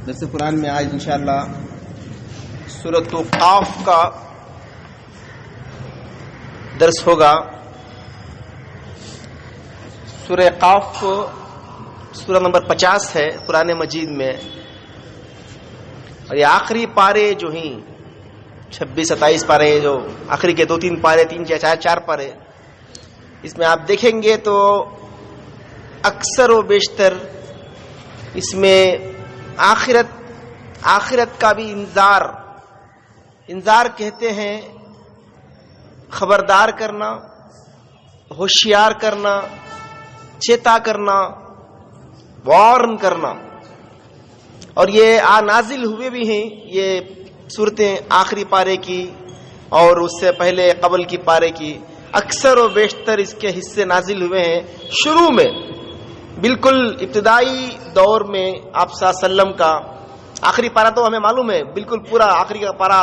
درس قرآن میں آج انشاءاللہ سورۃ قاف کا درس ہوگا. سورہ قاف سورہ نمبر 50 ہے قرآن مجید میں، اور یہ آخری پارے جو ہیں 26-27 پارے، جو آخری کے 2-3 پارے، 3-4 پارے، اس میں آپ دیکھیں گے تو اکثر و بیشتر اس میں آخرت کا بھی انذار کہتے ہیں، خبردار کرنا، ہوشیار کرنا، چیتا کرنا، وارن کرنا. اور یہ نازل ہوئے بھی ہیں یہ صورتیں آخری پارے کی اور اس سے پہلے قبل کی پارے کی. اکثر و بیشتر اس کے حصے نازل ہوئے ہیں شروع میں، بالکل ابتدائی دور میں. آپ صلی اللہ علیہ وسلم کا آخری پارا تو ہمیں معلوم ہے، بالکل پورا آخری کا پارا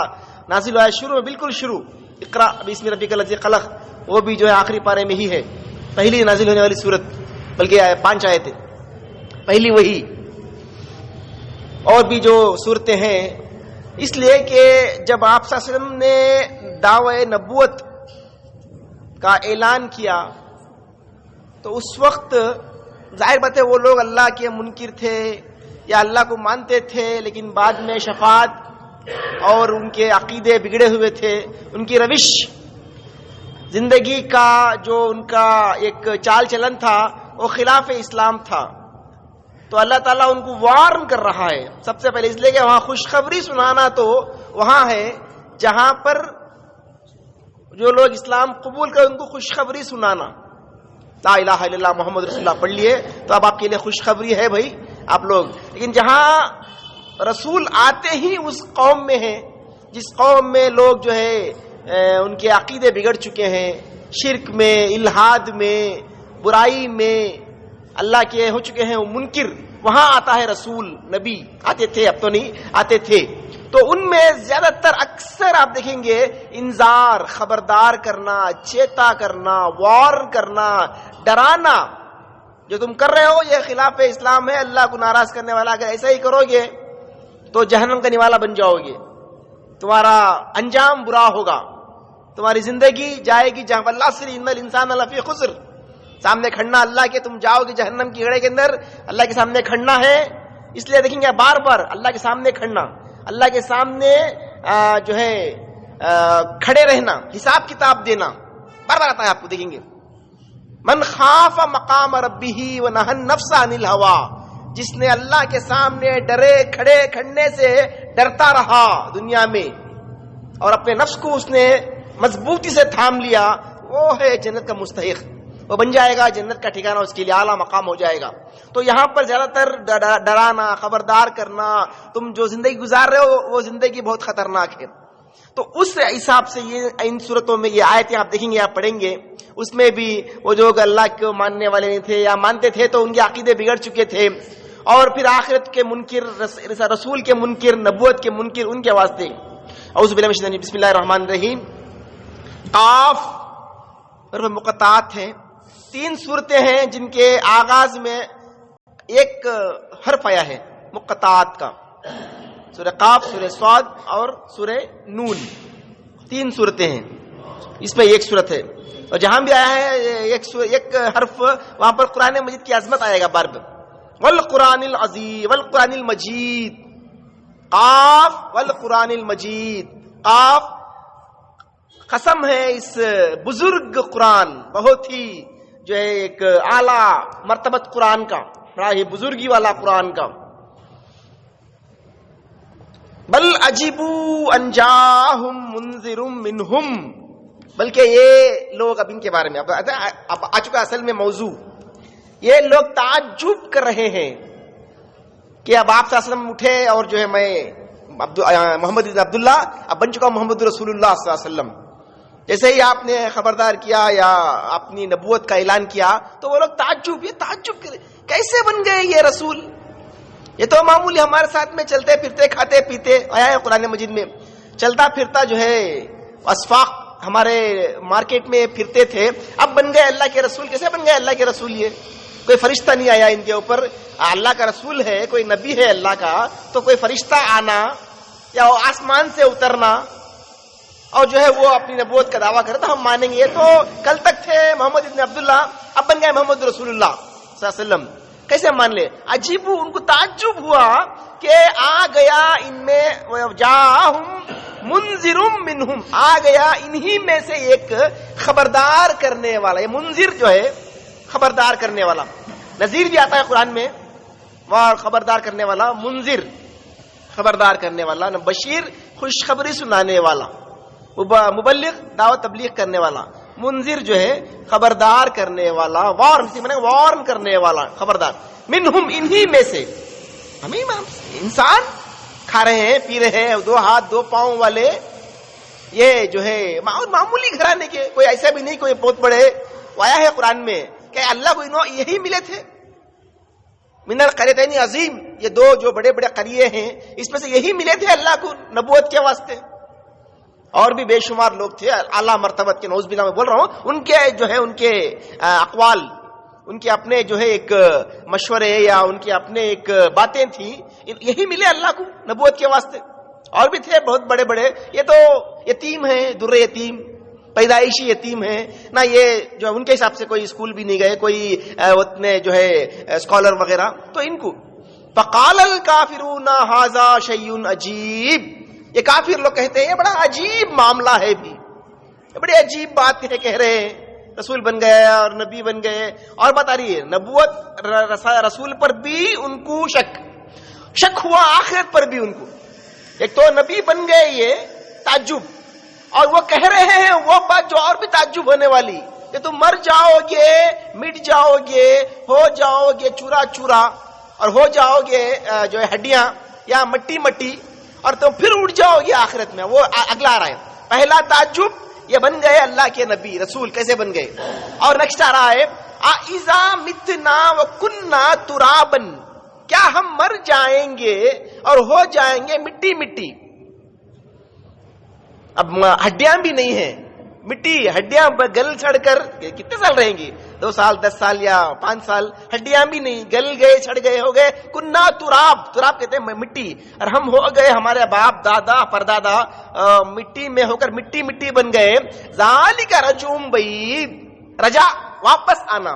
نازل ہوا ہے شروع میں، بالکل شروع. اقرا بسم ربک الذی خلق، وہ بھی جو ہے آخری پارے میں ہی ہے، پہلی نازل ہونے والی صورت، بلکہ 5 آیتیں پہلی وہی. اور بھی جو صورتیں ہیں، اس لیے کہ جب آپ صلی اللہ علیہ وسلم نے دعوی نبوت کا اعلان کیا تو اس وقت ظاہر بات ہے وہ لوگ اللہ کے منکر تھے یا اللہ کو مانتے تھے، لیکن بعد میں شفاعت اور ان کے عقیدے بگڑے ہوئے تھے. ان کی روش زندگی کا جو ان کا ایک چال چلن تھا وہ خلاف اسلام تھا. تو اللہ تعالیٰ ان کو وارن کر رہا ہے سب سے پہلے، اس لیے کہ وہاں خوشخبری سنانا تو وہاں ہے جہاں پر جو لوگ اسلام قبول کر ان کو خوشخبری سنانا. لا الہ الا اللہ محمد رسول اللہ پڑھ لیے تو اب آپ کے لیے خوشخبری ہے بھائی آپ لوگ. لیکن جہاں رسول آتے ہی اس قوم میں ہیں جس قوم میں لوگ جو ہے ان کے عقیدے بگڑ چکے ہیں، شرک میں، الہاد میں، برائی میں، اللہ کے ہو چکے ہیں وہ منکر، وہاں آتا ہے رسول. نبی آتے تھے، اب تو نہیں آتے تھے. تو ان میں زیادہ تر اکثر آپ دیکھیں گے انذار، خبردار کرنا، چیتا کرنا، وارن کرنا، ڈرانا. جو تم کر رہے ہو یہ خلاف اسلام ہے، اللہ کو ناراض کرنے والا. اگر ایسا ہی کرو گے تو جہنم کا نوالا بن جاؤ گے، تمہارا انجام برا ہوگا، تمہاری زندگی جائے گی جہاں اللہ سے ان الانسان لفی خسر. سامنے کھڑنا اللہ کے، تم جاؤ گے جہنم کی گڑھے کے اندر، اللہ کے سامنے کھڑنا ہے. اس لیے دیکھیں گے بار بار اللہ کے سامنے کھڑنا، اللہ کے سامنے جو ہے کھڑے رہنا، حساب کتاب دینا، بار بار آتا ہے آپ کو. دیکھیں گے من خاف مقام ربہ ونہى النفس عن الہوى، جس نے اللہ کے سامنے ڈرے کھڑے کھڑنے سے ڈرتا رہا دنیا میں اور اپنے نفس کو اس نے مضبوطی سے تھام لیا، وہ ہے جنت کا مستحق. وہ بن جائے گا جنت کا ٹھکانہ، اس کے لیے اعلیٰ مقام ہو جائے گا. تو یہاں پر زیادہ تر ڈرانا، خبردار کرنا، تم جو زندگی گزار رہے ہو وہ زندگی بہت خطرناک ہے. تو اس حساب سے یہ ان صورتوں میں یہ آیتیں آپ دیکھیں گے، آپ پڑھیں گے، اس میں بھی وہ جو اللہ کو ماننے والے نہیں تھے یا مانتے تھے تو ان کے عقیدے بگڑ چکے تھے، اور پھر آخرت کے منکر، رسول کے منکر، نبوت کے منکر، ان کے واسطے. اعوذ باللہ من الشیطان الرجیم، بسم اللہ الرحمن الرحیم. قاف حروف مقطعات ہیں. 3 صورتیں ہیں جن کے آغاز میں ایک حرف آیا ہے مقطعات کا. سورہ قاف، سورہ صاد اور سورہ نون، 3 صورتیں ہیں. اس میں ایک صورت ہے، اور جہاں بھی آیا ہے ایک حرف، وہاں پر قرآن مجید کی عظمت آئے گا بار بار. والقرآن العظیم، والقرآن المجید، قاف والقرآن المجید. قاف قسم ہے اس بزرگ قرآن، بہت ہی جو ہے ایک اعلیٰ مرتبت قرآن کا، بڑا ہی بزرگی والا قرآن کا. بل عجبوا ان جاءہم منذر منہم، بلکہ یہ لوگ، اب ان کے بارے میں اب آ چکا اصل میں موضوع، یہ لوگ تعجب کر رہے ہیں کہ اب آپ صلی اللہ علیہ وسلم اٹھے اور جو ہے میں محمد بن عبداللہ اب بن چکا محمد رسول اللہ صلی اللہ علیہ وسلم. جیسے ہی آپ نے خبردار کیا یا اپنی نبوت کا اعلان کیا تو وہ لوگ تعجب کرے، کیسے بن گئے یہ رسول؟ یہ تو معمولی ہمارے ساتھ میں چلتے پھرتے کھاتے پیتے آیا ہے قرآن مجید میں، چلتا پھرتا جو ہے اسفاق ہمارے مارکیٹ میں پھرتے تھے، اب بن گئے اللہ کے رسول. کیسے بن گئے اللہ کے رسول؟ یہ کوئی فرشتہ نہیں آیا ان کے اوپر. اللہ کا رسول ہے، کوئی نبی ہے اللہ کا، تو کوئی فرشتہ آنا یا آسمان سے اترنا اور جو ہے وہ اپنی نبوت کا دعویٰ کرے تو ہم مانیں گے. تو کل تک تھے محمد ابن عبداللہ، اب بن گئے محمد رسول اللہ صلی اللہ علیہ وسلم. کیسے مان لے؟ عجیب، ان کو تعجب ہوا کہ آ گیا ان میں جاءہم منذر منہم، آ گیا انہی میں سے ایک خبردار کرنے والا. یہ منذر جو ہے خبردار کرنے والا، نذیر بھی آتا ہے قرآن میں، اور خبردار کرنے والا، منذر خبردار کرنے والا، بشیر خوشخبری سنانے والا، مبلغ دعوت تبلیغ کرنے والا. منذر جو ہے خبردار کرنے والا، وارن کرنے والا، خبردار. منہم انہی میں سے. ہمیں انسان کھا رہے ہیں، پی رہے ہیں، 2 ہاتھ 2 پاؤں والے، یہ جو ہے معمولی گھرانے کے، کوئی ایسا بھی نہیں کوئی بہت بڑے. آیا ہے قرآن میں کہ اللہ کو یہی ملے تھے. من القریتین عظیم، یہ 2 جو بڑے بڑے قریے ہیں اس میں سے یہی ملے تھے اللہ کو نبوت کے واسطے. اور بھی بے شمار لوگ تھے اعلیٰ مرتبت کے، نعوذ باللہ میں بول رہا ہوں، ان کے جو ہے ان کے اقوال، ان کے اپنے جو ہے ایک مشورے یا ان کے اپنے ایک باتیں تھیں، یہی ملے اللہ کو نبوت کے واسطے. اور بھی تھے بہت بڑے بڑے. یہ تو یتیم ہیں، در یتیم، پیدائشی یتیم ہیں نہ. یہ جو ان کے حساب سے کوئی اسکول بھی نہیں گئے، کوئی اتنے جو ہے اسکالر وغیرہ. تو ان کو فقال الکافرون ھذا شیء عجیب، یہ کافر لوگ کہتے ہیں یہ بڑا عجیب معاملہ ہے، بھی یہ بڑی عجیب بات ہے. کہہ رہے ہیں رسول بن گئے اور نبی بن گئے. اور بتا رہی ہے نبوت رسول پر بھی ان کو شک ہوا، آخرت پر بھی ان کو. ایک تو نبی بن گئے، یہ تعجب، اور وہ کہہ رہے ہیں وہ بات جو اور بھی تعجب ہونے والی کہ تم مر جاؤ گے، مٹ جاؤ گے، ہو جاؤ گے چورا چورا، اور ہو جاؤ گے جو ہے ہڈیاں یا مٹی مٹی، اور تم پھر اٹھ جاؤ گے آخرت میں. وہ اگلا آ رہا ہے. پہلا تعجب یہ بن گئے اللہ کے نبی رسول، کیسے بن گئے. اور نیکسٹ آ رہا ہے اذا متنا وکنا ترابا، کیا ہم مر جائیں گے اور ہو جائیں گے مٹی مٹی. اب ہڈیاں بھی نہیں ہیں، مٹی، ہڈیاں گل چھڑ کر کتنے سال رہیں گی؟ 2 سال 10 سال یا 5 سال. ہڈیاں بھی نہیں، گل گئے، چھڑ گئے، ہو گئے. کنا تراب، تراب کہتے ہیں مٹی، اور ہم ہو گئے، ہمارے باپ دادا پردادا مٹی میں ہو کر مٹی مٹی بن گئے. ذالک رجعٌ بعید، رجع واپس آنا،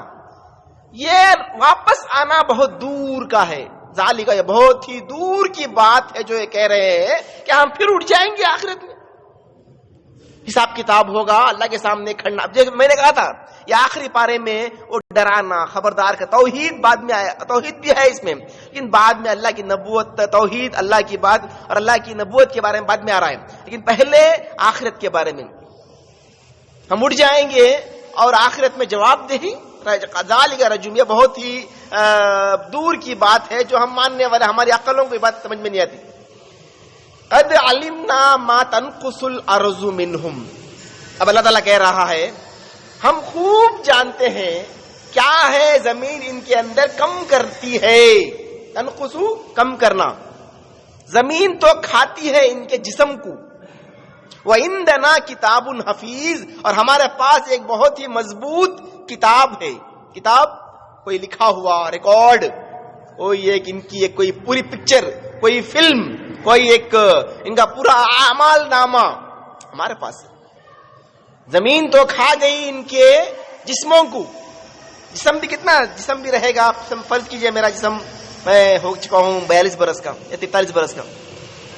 یہ واپس آنا بہت دور کا ہے. ذالک یہ بہت ہی دور کی بات ہے جو یہ کہہ رہے ہیں کہ ہم پھر اٹھ جائیں گے آخرت میں، حساب کتاب ہوگا اللہ کے سامنے کھڑنا. میں نے کہا تھا یہ آخری پارے میں وہ ڈرانا خبردار کا توحید بعد میں آیا، توحید بھی ہے اس میں، لیکن بعد میں اللہ کی نبوت، توحید اللہ کی بات اور اللہ کی نبوت کے بارے میں بعد میں آ رہا ہے. لیکن پہلے آخرت کے بارے میں ہم اٹھ جائیں گے اور آخرت میں جواب دہی. ذالک رجعٌ، یہ بہت ہی دور کی بات ہے جو ہم ماننے والے، ہماری عقلوں کو یہ بات سمجھ میں نہیں آتی. قد علمنا ما تنقص الارض منہم، اب اللہ تعالیٰ کہہ رہا ہے ہم خوب جانتے ہیں کیا ہے زمین ان کے اندر کم کرتی ہے. تنقص کم کرنا، زمین تو کھاتی ہے ان کے جسم کو. وعندنا کتاب حفیظ، اور ہمارے پاس ایک بہت ہی مضبوط کتاب ہے. کتاب کوئی لکھا ہوا ریکارڈ، کوئی ایک ان کی ایک کوئی پوری پکچر، کوئی فلم، کوئی ایک ان کا پورا اعمال نامہ ہمارے پاس ہے. زمین تو کھا گئی ان کے جسموں کو. جسم بھی کتنا جسم بھی رہے گا. فرض کیجئے میرا جسم، میں ہو چکا ہوں 42 برس کا یا 43 برس کا.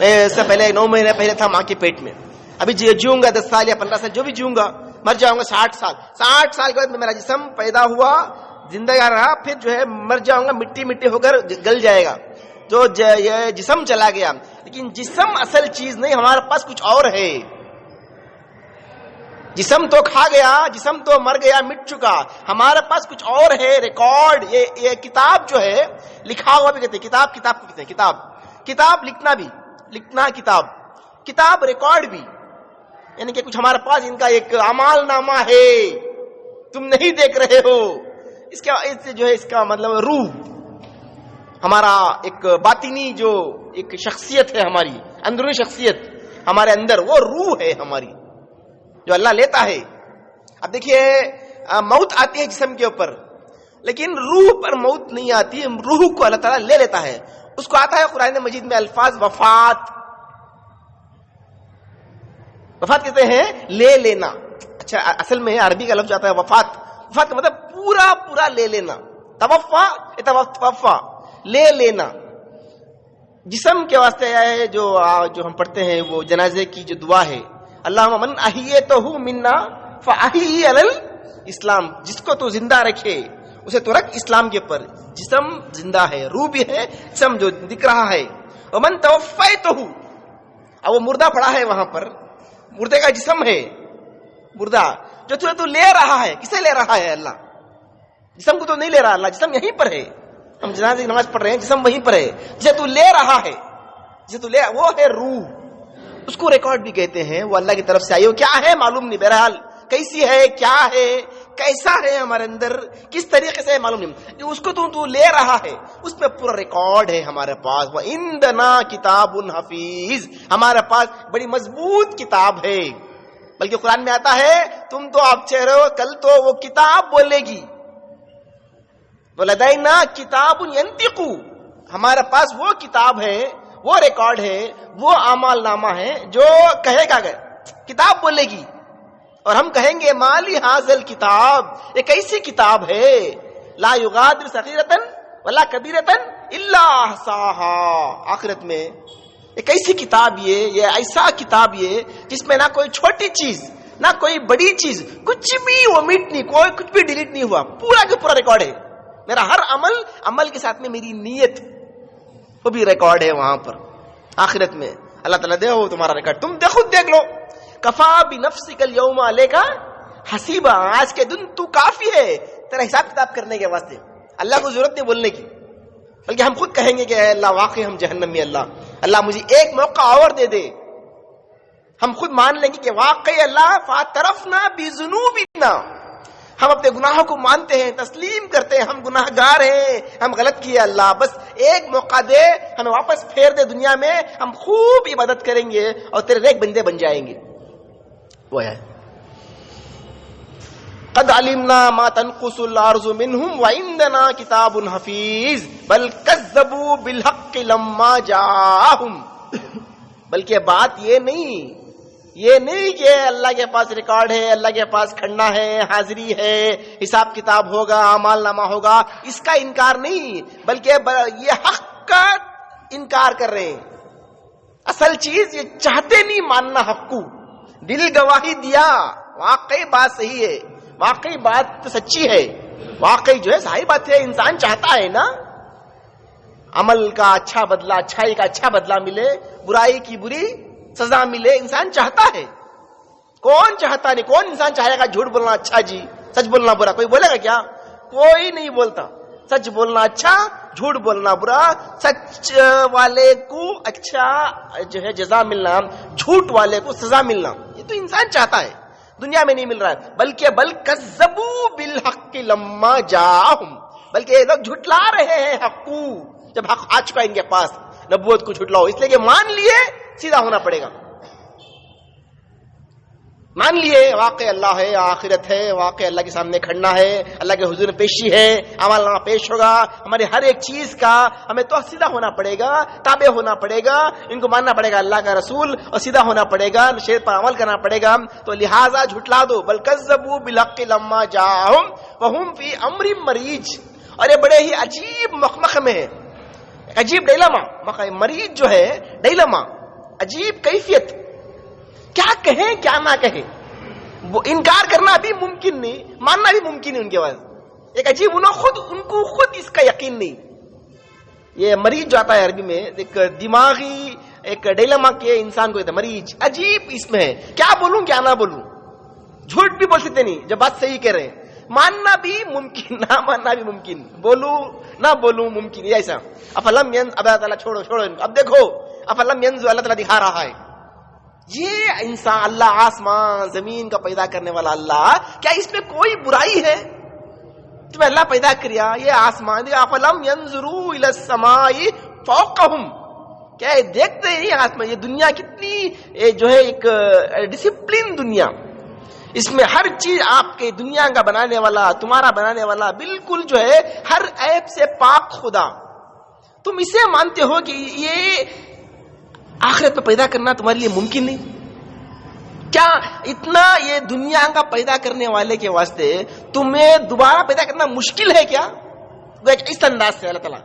میں اس سے پہلے 9 مہینے پہلے تھا ماں کے پیٹ میں. ابھی جیوں گا 10 سال یا 15 سال جو بھی جیوں گا، مر جاؤں گا 60 سال. 60 سال کے بعد میرا جسم پیدا ہوا، زندگی رہا، پھر جو ہے مر جاؤں گا، مٹی مٹی ہو کر گل جائے گا. جو یہ جسم چلا گیا، لیکن جسم اصل چیز نہیں، ہمارے پاس کچھ اور ہے. جسم تو کھا گیا، جسم تو مر گیا، مٹ چکا، ہمارے پاس کچھ اور ہے، ریکارڈ. یہ کتاب جو ہے لکھا ہوا بھی کہتے ہیں کتاب. کتاب کو کہتے ہیں کتاب. کتاب لکھنا بھی، لکھنا کتاب، کتاب ریکارڈ بھی، یعنی کہ کچھ ہمارے پاس ان کا ایک اعمال نامہ ہے، تم نہیں دیکھ رہے ہو. اس سے جو ہے اس کا مطلب روح، ہمارا ایک باطنی جو ایک شخصیت ہے، ہماری اندرونی شخصیت ہمارے اندر، وہ روح ہے ہماری. جو اللہ لیتا ہے. اب دیکھیے موت آتی ہے جسم کے اوپر, لیکن روح پر موت نہیں آتی, روح کو اللہ تعالیٰ لے لیتا ہے. اس کو آتا ہے قرآن مجید میں الفاظ وفات. وفات کہتے ہیں لے لینا. اچھا اصل میں عربی کا لفظ آتا ہے وفات. وفات کا مطلب پورا پورا لے لینا. توفا لے لینا. جسم کے واسطے ہے جو ہم پڑھتے ہیں وہ جنازے کی جو دعا ہے, اللہم من احییتہ منا فاحیہ علی الاسلام, جس کو تو زندہ رکھے اسے تو رکھ اسلام کے اوپر. جسم زندہ ہے, روح بھی ہے, جسم جو دکھ رہا ہے. ومن توفیتہ, اب وہ مردہ پڑا ہے وہاں پر, مردے کا جسم ہے مردہ جو تو لے رہا ہے. کسے لے رہا ہے؟ اللہ. جسم کو تو نہیں لے رہا اللہ, جسم یہیں پر ہے. ہم جنازے کی نماز پڑھ رہے ہیں, جسم وہیں پر ہے. جسے تو لے رہا ہے, جسے تو لے وہ ہے روح. اس کو ریکارڈ بھی کہتے ہیں, وہ اللہ کی طرف سے آئی. وہ کیا ہے معلوم نہیں, بہرحال کیسی ہے, کیا ہے, کیسا ہے ہمارے اندر, کس طریقے سے معلوم نہیں. جو اس کو تو لے رہا ہے اس میں پورا ریکارڈ ہے ہمارے پاس. وَعِندَنَا کِتَابٌ حَفِیظٌ, ہمارے پاس بڑی مضبوط کتاب ہے. بلکہ قرآن میں آتا ہے تم تو آپ چہرے ہو, کل تو وہ کتاب بولے گی. وَلَدَيْنَا کِتَابٌ يَنطِقُ, ہمارے پاس وہ کتاب ہے, وہ ریکارڈ ہے, وہ اعمال نامہ ہے جو کہے گا, کتاب بولے گی. اور ہم کہیں گے مالی حاضل کتاب, ایک ایسی کتاب ہے لا یغادر صغیرۃ ولا کبیرۃ الا احصاها. آخرت میں ایک ایسی کتاب, یہ ایسا کتاب یہ جس میں نہ کوئی چھوٹی چیز نہ کوئی بڑی چیز, کچھ بھی ومٹ نہیں, کوئی کچھ بھی ڈیلیٹ نہیں ہوا, پورا کا پورا ریکارڈ ہے. میرا ہر عمل کے ساتھ میں میری نیت وہ بھی ریکارڈ ہے وہاں پر آخرت میں. اللہ تعالیٰ دے ہو تمہارا ریکارڈ, تم خود دیکھ لو. کفا بنفسک اليوم علیک حسیبا, آج کے دن تو کافی ہے تیرا حساب کتاب کرنے کے واسطے. اللہ کو ضرورت نہیں بولنے کی, بلکہ ہم خود کہیں گے کہ اے اللہ واقعی ہم جہنم میں, اللہ مجھے ایک موقع اور دے دے. ہم خود مان لیں گے کہ واقعی اللہ فاعترفنا بذنوبنا, ہم اپنے گناہوں کو مانتے ہیں, تسلیم کرتے ہیں, ہم گناہ گار ہیں, ہم غلط کیے. اللہ بس ایک موقع دے, ہمیں واپس پھیر دے دنیا میں, ہم خوب عبادت کریں گے اور تیرے نیک بندے بن جائیں گے. وہ ہے قد علمنا ما تنقص الارض منهم وعندنا کتاب حفیظ بل کذبوا بالحق لما جاءهم. بلکہ بات یہ نہیں کہ اللہ کے پاس ریکارڈ ہے, اللہ کے پاس کھڑنا ہے, حاضری ہے, حساب کتاب ہوگا, اعمال نامہ ہوگا, اس کا انکار نہیں, بلکہ یہ حق کا انکار کر رہے ہیں. اصل چیز یہ چاہتے نہیں ماننا حق کو, دل گواہی دیا, واقعی بات صحیح ہے, واقعی بات تو سچی ہے, واقعی جو ہے صحیح بات ہے. انسان چاہتا ہے نا عمل کا اچھا بدلہ, اچھائی کا اچھا بدلہ ملے, برائی کی بری سزا ملے. انسان چاہتا ہے, کون چاہتا نہیں, کون انسان چاہے گا جھوٹ بولنا اچھا جی, سچ بولنا برا؟ کوئی بولے گا کیا؟ کوئی نہیں بولتا. سچ بولنا اچھا, جھوٹ بولنا برا. سچ والے کو اچھا جو ہے جزا ملنا, جھوٹ والے کو سزا ملنا, یہ تو انسان چاہتا ہے, دنیا میں نہیں مل رہا ہے. بلکہ بل کذبوا بالحق لما جاءهم, بلکہ یہ لوگ جھٹلا رہے ہیں حق کو جب حق آ چکا ان کے پاس. نبوت کو جھٹلاؤ اس لیے کہ مان لیے سیدھا ہونا پڑے گا, مان لیے واقع اللہ ہے, آخرت ہے, واقع اللہ کے سامنے کھڑنا ہے, اللہ کے حضور میں پیشی ہے, عمل نامہ پیش ہوگا, ہمارے ہر ایک چیز کا ہمیں تو سیدھا ہونا پڑے گا, تابع ہونا پڑے گا, ان کو ماننا پڑے گا اللہ کا رسول, اور سیدھا ہونا پڑے گا, شریعت پر عمل کرنا پڑے گا. تو لہٰذا جھٹلا دو. بل کذبوا بالحق لما جاءهم وهم في امر مریج. اور یہ بڑے ہی عجیب مخمخ میں ہے, عجیب ڈیلما. مریج جو ہے ڈیلما, عجیب کیفیت, کیا کہیں کیا نہ کہیں. وہ انکار کرنا بھی ممکن نہیں, ماننا بھی ممکن نہیں ان کے پاس. ایک عجیب, ان کو خود اس کا یقین نہیں. یہ مریض جو آتا ہے عربی میں, ایک دماغی ایک ڈیلما کے انسان کو کہتے ہیں مریض. عجیب اس میں ہے, کیا بولوں کیا نہ بولوں, جھوٹ بھی بول سکتے نہیں جب بات صحیح کہہ رہے ہیں, ماننا بھی ممکن نہ ماننا بھی ممکن, بولوں نہ بولوں ممکن. یہ ایسا افلم ینظر, اب اللہ تعالیٰ چھوڑو ان کو, اب دیکھو افلم ینظر, اللہ تعالیٰ دکھا رہا ہے. یہ انسان, اللہ آسمان زمین کا پیدا کرنے والا اللہ, کیا اس میں کوئی برائی ہے؟ تمہیں اللہ پیدا کریا, یہ آسمان, افلم ینظروا الی السماء فوقہم, کیا یہ دیکھتے ہیں یہ آسمان, یہ دنیا کتنی جو ہے ایک ڈسپلن دنیا, اس میں ہر چیز آپ کے دنیا کا بنانے والا، تمہارا بنانے والا بالکل جو ہے ہر عیب سے پاک خدا، تم اسے مانتے ہو کہ یہ آخرت میں پیدا کرنا تمہارے لیے ممکن نہیں؟ کیا اتنا یہ دنیا کا پیدا کرنے والے کے واسطے تمہیں دوبارہ پیدا کرنا مشکل ہے کیا؟ اس انداز سے اللہ تعالیٰ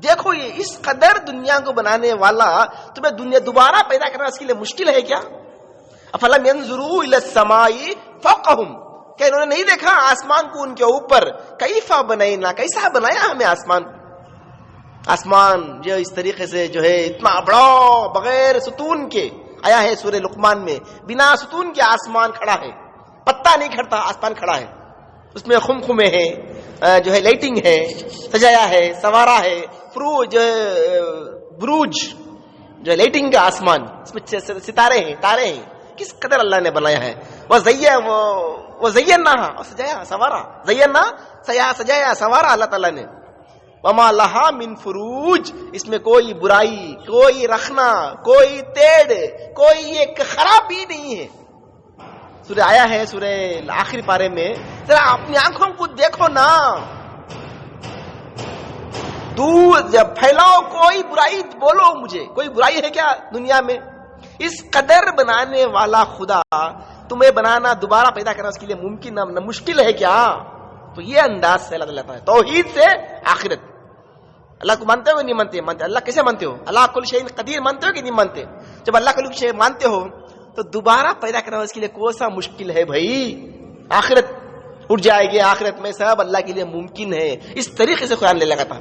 دیکھو، یہ اس قدر دنیا کو بنانے والا تمہیں دنیا دوبارہ پیدا کرنا اس کے لیے مشکل ہے کیا؟ افلم ينظروا الى السماء فوقهم، کہ انہوں نے نہیں دیکھا آسمان کو ان کے اوپر؟ کیف بنینا، کیسا بنایا ہمیں آسمان جو اس طریقے سے جو ہے اتنا بڑا، بغیر ستون کے آیا ہے سورہ لقمان میں، بنا ستون کے آسمان کھڑا ہے، پتا نہیں کھڑتا، آسمان کھڑا ہے، اس میں خمخمے ہیں، جو ہے لائٹنگ ہے، سجایا ہے، سوارا ہے، بروج جو ہے لائٹنگ کا آسمان، اس میں ستارے ہیں، تارے ہیں، کس قدر اللہ نے بنایا ہے۔ وہ زینا سجایا سوارا، زینا سجایا سوارا اللہ تعالیٰ نے۔ وما لہا من فروج، اس میں کوئی برائی، کوئی رخنا، کوئی تیڑ، کوئی ایک خرابی نہیں ہے۔ سورہ آیا ہے سورہ آخری پارے میں، ذرا اپنی آنکھوں کو دیکھو نا، دور جب پھیلاؤ کوئی برائی، بولو مجھے کوئی برائی ہے کیا دنیا میں؟ اس قدر بنانے والا خدا تمہیں بنانا، دوبارہ پیدا کرنا اس کے لیے ممکن نہ مشکل ہے کیا؟ تو یہ انداز سے اللہ تعالیٰ توحید سے آخرت، اللہ کو مانتے ہو نہیں مانتے؟ اللہ کیسے مانتے ہو؟ اللہ کل شیء قدیر مانتے ہو کہ نہیں مانتے؟ جب اللہ کل شیء مانتے ہو تو دوبارہ پیدا کرنا اس کے لیے کون سا مشکل ہے بھائی؟ آخرت اٹھ جائے گی، آخرت میں سب اللہ کے لیے ممکن ہے، اس طریقے سے قرآن لے لگا تھا۔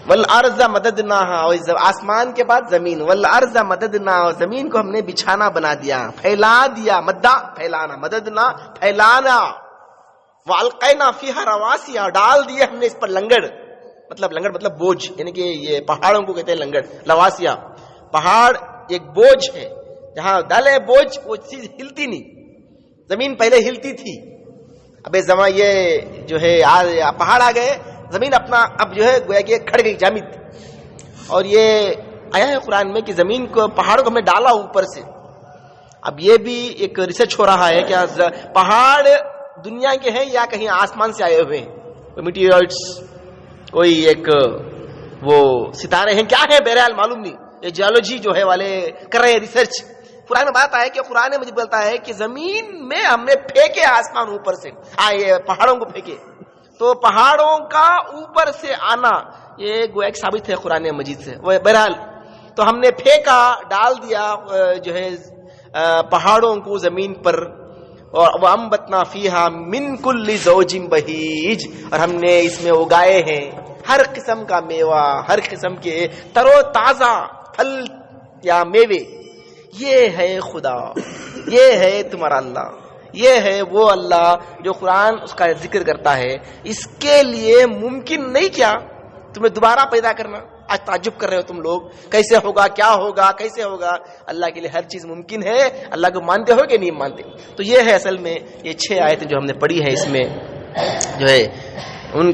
والارض مددناها، اور آسمان کے بعد زمین، والارض مددناها، زمین کو ہم نے بچھانا بنا دیا، پھیلا دیا، مدہ پھیلانا، مددنا پھیلانا، والقینا فیہا رواسیا، ڈال دیے ہم نے اس پر لنگڑ، لنگڑ مطلب بوجھ، یعنی کہ یہ پہاڑوں کو کہتے ہیں لنگڑ، لواسیا، پہاڑ ایک بوجھ ہے، جہاں ڈالے بوجھ وہ چیز ہلتی نہیں، زمین پہلے ہلتی تھی، اب یہ جو ہے پہاڑ آ گئے، زمین اپنا اب جو ہے گویا کہ کھڑ گئی، جامد۔ اور یہ آیا ہے قرآن میں کہ زمین کو، پہاڑوں کو ہم نے ڈالا اوپر سے۔ اب یہ بھی ایک ریسرچ ہو رہا ہے کہ پہاڑ دنیا کے ہیں یا کہیں آسمان سے آئے ہوئے ہیں، کوئی میٹیورائٹس، کوئی ایک وہ ستارے ہیں، کیا ہے بہرحال معلوم نہیں، یہ جیولوجی جو ہے والے کر رہے ہیں ریسرچ۔ قرآن میں بات ہے کہ قرآن مجھے بولتا ہے کہ زمین میں ہم نے پھینکے آسمان اوپر سے، پہاڑوں کو پھینکے، تو پہاڑوں کا اوپر سے آنا یہ گویا ایک ثابت ہے قرآن مجید سے۔ وہ بہرحال تو ہم نے پھینکا، ڈال دیا جو ہے پہاڑوں کو زمین پر، اور وَأَنبَتْنَا فِيهَا مِن كُلِّ زَوْجٍ بَهِيجٍ، اور ہم نے اس میں اگائے ہیں ہر قسم کا میوہ، ہر قسم کے تر و تازہ پھل یا میوے۔ یہ ہے خدا، یہ ہے تمہارا اللہ، یہ ہے وہ اللہ جو قرآن اس کا ذکر کرتا ہے۔ اس کے لیے ممکن نہیں کیا تمہیں دوبارہ پیدا کرنا؟ آج تعجب کر رہے ہو تم لوگ، کیسے ہوگا، کیا ہوگا، کیسے ہوگا؟ اللہ کے لیے ہر چیز ممکن ہے۔ اللہ کو مانتے ہو کہ نہیں مانتے؟ تو یہ ہے اصل میں یہ 6 آیتیں جو ہم نے پڑھی ہے، اس میں جو ہے ان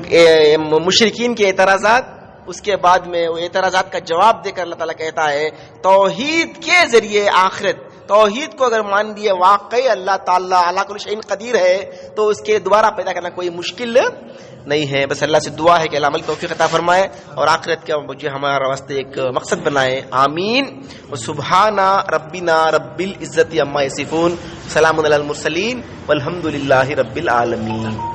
مشرکین کے اعتراضات، اس کے بعد میں وہ اعتراضات کا جواب دے کر اللہ تعالیٰ کہتا ہے توحید کے ذریعے آخرت، توحید کو اگر مان لیے واقعی اللہ تعالیٰ علی کل شیء قدیر ہے تو اس کے دوبارہ پیدا کرنا کوئی مشکل نہیں ہے۔ بس اللہ سے دعا ہے کہ اللہ عمل توفیق عطا فرمائے اور آخرت کا جو ہمارا واسطے ایک مقصد بنائے، آمین۔ سبحان ربنا رب العزت عما یصفون، سلام علی المرسلین والحمد للہ رب العالمین۔